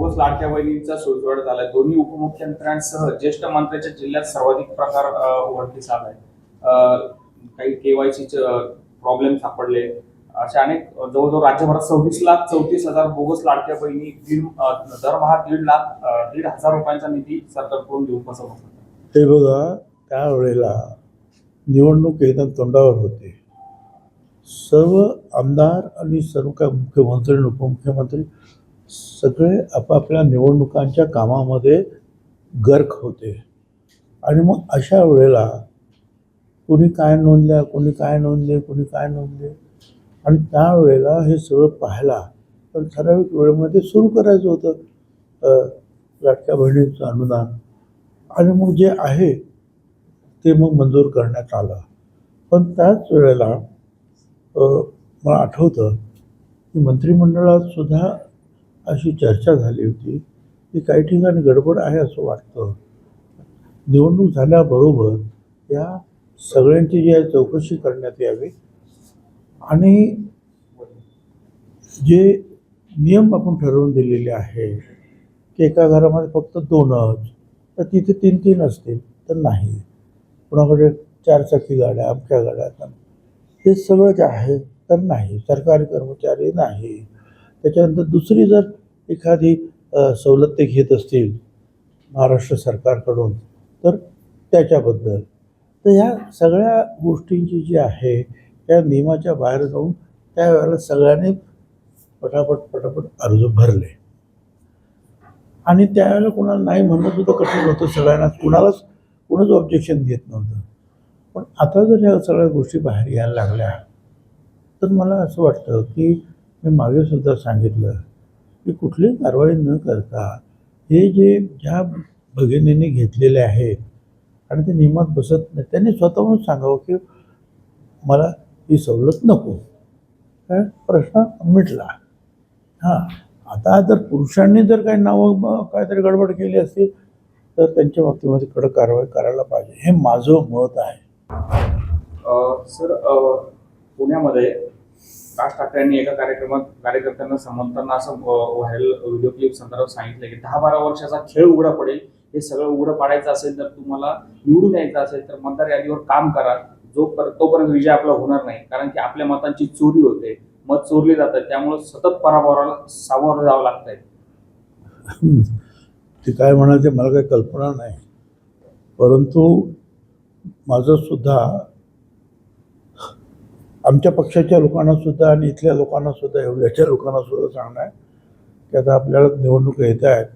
Bogus लाडक्या बहिणींचा सुळसुळाट झालाय. दोन्ही उपमुख्यमंत्र्यांसह ज्येष्ठ मंत्र्यांच्या जिल्ह्यात सर्वाधिक प्रकार उघडकीस आलाय. काही केवायसी प्रॉब्लेम सापडले. अशा अनेक जवळजवळ राज्यभरात 26,34,000 बोगस लाडक्या बहिणी दरमहा 1,50,000 रुपयांचा निधी सरकारकडून घेऊन फसवतात. ते बघा, त्यावेळेला निवडणूक एकदम तोंडावर होते. सर्व आमदार आणि सर्व काय मुख्यमंत्री आणि उपमुख्यमंत्री सगळे आपापल्या निवडणुकांच्या कामामध्ये गर्क होते. आणि मग अशा वेळेला कोणी काय नोंदल्या, कोणी काय नोंदले, कोणी काय नोंदले, आणि त्यावेळेला हे सगळं पाहायला पण ठराविक वेळेमध्ये सुरू करायचं होतं लाडक्या बहिणींचं अनुदान. आणि मग जे आहे ते मग मंजूर करण्यात आलं. पण त्याच वेळेला मला आठवतं की मंत्रिमंडळात सुद्धा अशी चर्चा झाली होती की काही ठिकाणी गडबड आहे असं वाटतं. निवडणूक झाल्याबरोबर या सगळ्यांची जी आहे चौकशी करण्यात यावी आणि जे नियम आपण ठरवून दिलेले आहे की एका घरामध्ये फक्त 2च, तर तिथे 3-3 असतील तर नाही. कोणाकडे 4 चाकी गाड्या, अमक्या गाड्या, हे सगळं जे आहे तर नाही. सरकारी कर्मचारी नाही. त्याच्यानंतर दुसरी जर एखादी सवलत ते घेत असतील महाराष्ट्र सरकारकडून तर त्याच्याबद्दल. तर ह्या सगळ्या गोष्टींची जी आहे त्या नियमाच्या बाहेर जाऊन त्यावेळेला सगळ्यांनी पटापट अर्ज भरले. आणि त्यावेळेला कोणाला नाही म्हणणं सुद्धा कठीण होतं. सगळ्यांना कुणाच ऑब्जेक्शन घेत नव्हतं. पण आता जर ह्या सगळ्या गोष्टी बाहेर यायला लागल्या तर मला असं वाटतं की मी मागे सुद्धा सांगितलं की कुठलीही कारवाई न करता हे ज्या भगिनींनी घेतलेले आहेत आणि ते नियमात बसत नाही त्यांनी स्वतःहून सांगावं की मला ही सवलत नको. प्रश्न मिटला. हां, आता जर पुरुषांनी जर काही नावं काहीतरी गडबड केली असतील तर त्यांच्या बाबतीमध्ये कडक कारवाई करायला पाहिजे, हे माझं मत आहे. सर, पुण्यामध्ये राज ठाकरेंनी एका कार्यक्रमात कार्यकर्त्यांना समजताना असं व्हायरल व्हिडिओ क्लिप संदर्भात सांगितलं की 10-12 वर्षाचा खेळ उघडा पडेल. हे सगळं उघडं पाडायचं असेल तर तुम्हाला निवडून यायचं असेल तर मतदार यादीवर काम करा. तोपर्यंत विजय आपला होणार नाही. कारण की आपल्या मतांची चोरी होते, मत चोरली जातात, त्यामुळे सतत पराभवाला सामोरं जावं लागतंय. ते काय म्हणायचे मला काही कल्पना नाही. परंतु माझं सुद्धा आमच्या पक्षाच्या लोकांना सुद्धा आणि इथल्या लोकांना सुद्धा एवढ्याच्या लोकांना सुद्धा सांगणं आहे की आता आपल्याला निवडणूक येत आहेत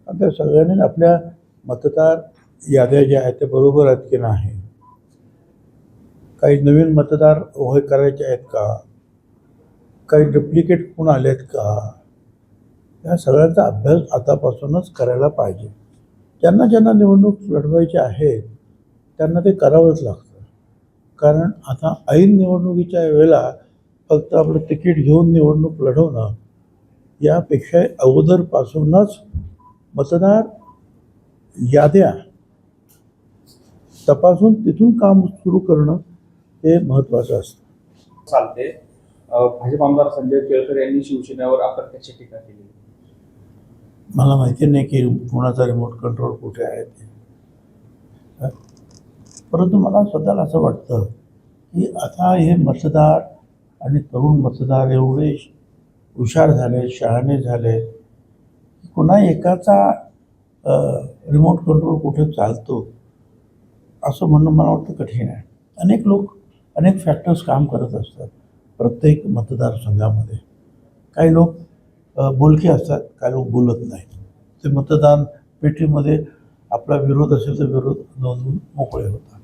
आणि त्या सगळ्यांनी आपल्या मतदार याद्या ज्या आहेत त्या बरोबर आहेत की नाही, काही नवीन मतदार उभे करायचे आहेत का, काही डुप्लिकेट कोण आलेत का, या सगळ्यांचा अभ्यास आतापासूनच करायला पाहिजे. ज्यांना निवडणूक लढवायची आहे त्यांना ते करावंच लागतं. कारण आता ऐन निवडणुकीच्या वेळेला फक्त आपलं तिकीट घेऊन निवडणूक लढवणं यापेक्षा अगोदरपासूनच मतदार याद्या तपासून तिथून काम सुरू करणं हे महत्त्वाचं असतं. चालते. भाजप आमदार संजय केळकर यांनी शिवसेनेवर अप्रत्यक्ष टीका केली. मला माहिती नाही की कोणाचा रिमोट कंट्रोल कुठे आहे ते, परंतु मला स्वतःला असं वाटतं की आता हे मतदार आणि तरुण मतदार एवढे हुशार झाले, शहाणे झाले, पुन्हा एकाचा रिमोट कंट्रोल कुठे चालतो असं म्हणणं मला वाटतं कठीण आहे. अनेक लोक अनेक फॅक्टर्स काम करत असतात प्रत्येक मतदारसंघामध्ये. काही लोक बोलके असतात, काही लोक बोलत नाही. ते मतदान पेटीमध्ये आपला विरोध असेल तर विरोध नोंदवून मोकळे होतात.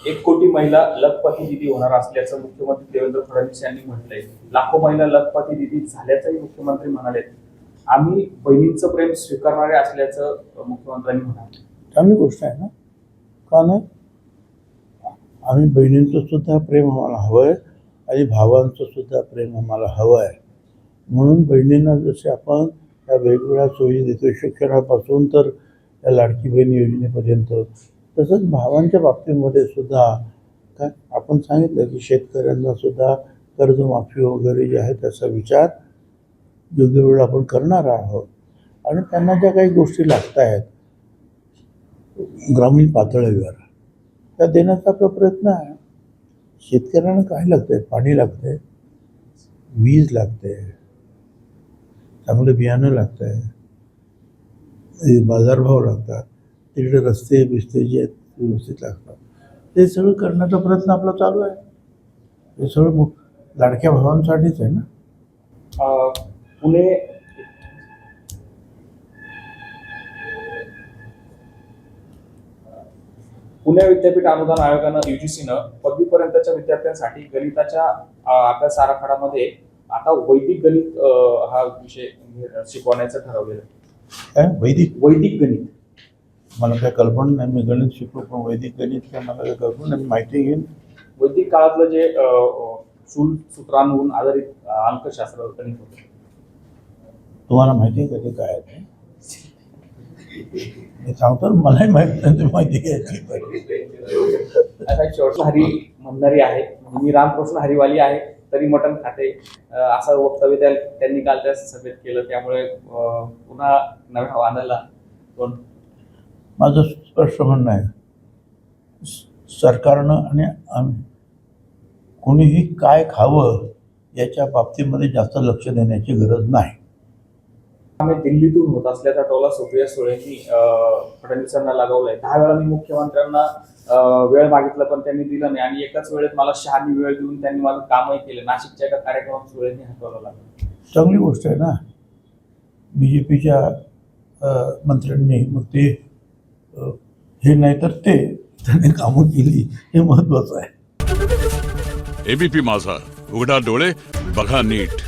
1 कोटी महिला लखपती दिदी होणार असल्याचं मुख्यमंत्री देवेंद्र फडणवीस यांनी म्हटलंय. लाखो महिला लखपती दिदी झाल्याचंही मुख्यमंत्री म्हणाले. आम्ही बहिणींचं प्रेम स्वीकारणारे असल्याचं मुख्यमंत्र्यांनी म्हणाले. चांगली गोष्ट आहे ना, का नाही? आम्ही बहिणींचं सुद्धा प्रेम आम्हाला हवं आहे आणि भावांचं सुद्धा प्रेम आम्हाला हवं आहे. म्हणून बहिणींना जसे आपण त्या वेगवेगळ्या सोयी देतो, शिक्षणापासून तर त्या लाडकी बहीण योजनेपर्यंत, तसंच भावांच्या बाबतीमध्ये सुद्धा काय आपण सांगितलं की शेतकऱ्यांना सुद्धा कर्जमाफी वगैरे जे आहे त्याचा विचार योग्य वेळ आपण करणार आहोत. आणि त्यांना ज्या काही गोष्टी लागत आहेत ग्रामीण पातळीवर त्या देण्याचा आपला प्रयत्न आहे. शेतकऱ्यांना काय लागतंय? पाणी लागतंय, वीज लागते, चांगलं बियाणं लागतंय, बाजारभाव लागतात, तिकडे रस्ते बिस्ते जे आहेत व्यवस्थित लागतात. ते सगळं करण्याचा प्रयत्न आपला चालू आहे. हे सगळं लाडक्या भावांसाठीच आहे ना. पुणे पुणे विद्यापीठ अनुदान आयोगानं UGCनं पदवीपर्यंतच्या विद्यार्थ्यांसाठी गणिताच्या अभ्यास आराखड्यामध्ये आता वैदिक गणित हा विषय शिकवण्याचं ठरवलेलं आहे. काय वैदिक गणित मला काय कल्पना नाही. मी गणित शिकलो पण वैदिक गणित काय मला काय कल्पना नाही. माहिती घेईन. वैदिक काळातलं जे सूत्रांवरून आधारित अंकशास्त्र गणित होतं. तुम्हाला माहिती आहे का ते काय आहे ते? मी सांगतो ना, मलाही माहिती नाही. तुम्ही माहिती घ्यायची पाहिजे. आता शेवटला हरी म्हणणारी आहे, मी रामकृष्ण हरिवाली आहे तरी मटण खाते, असं वक्तव्य त्यांनी काल त्या सभेत केलं. त्यामुळे पुन्हा नव्या वाहनाला दोन. माझं स्पष्ट म्हणणं आहे, सरकारनं आणि कोणीही काय खावं याच्या बाबतीमध्ये जास्त लक्ष देण्याची गरज नाही. आम्ही दिल्लीतून होत असल्याचा टोला सुप्रिया सुळेंनी फडणवीसांना लगावलाय. 10 वेळा मी मुख्यमंत्र्यांना वेळ मागितला पण त्यांनी दिलं नाही आणि एकाच वेळेत मला शहानी वेळ देऊन त्यांनी माझं कामही केलं. नाशिकच्या एका कार्यक्रमात सुळेंनी हटवलं लागलं. चांगली गोष्ट आहे ना. BJPच्या मंत्र्यांनी मग ते हे नाही तर ते त्यांनी कामं केली, हे महत्वाचं आहे. ABP माझा, उघडा डोळे बघा नीट.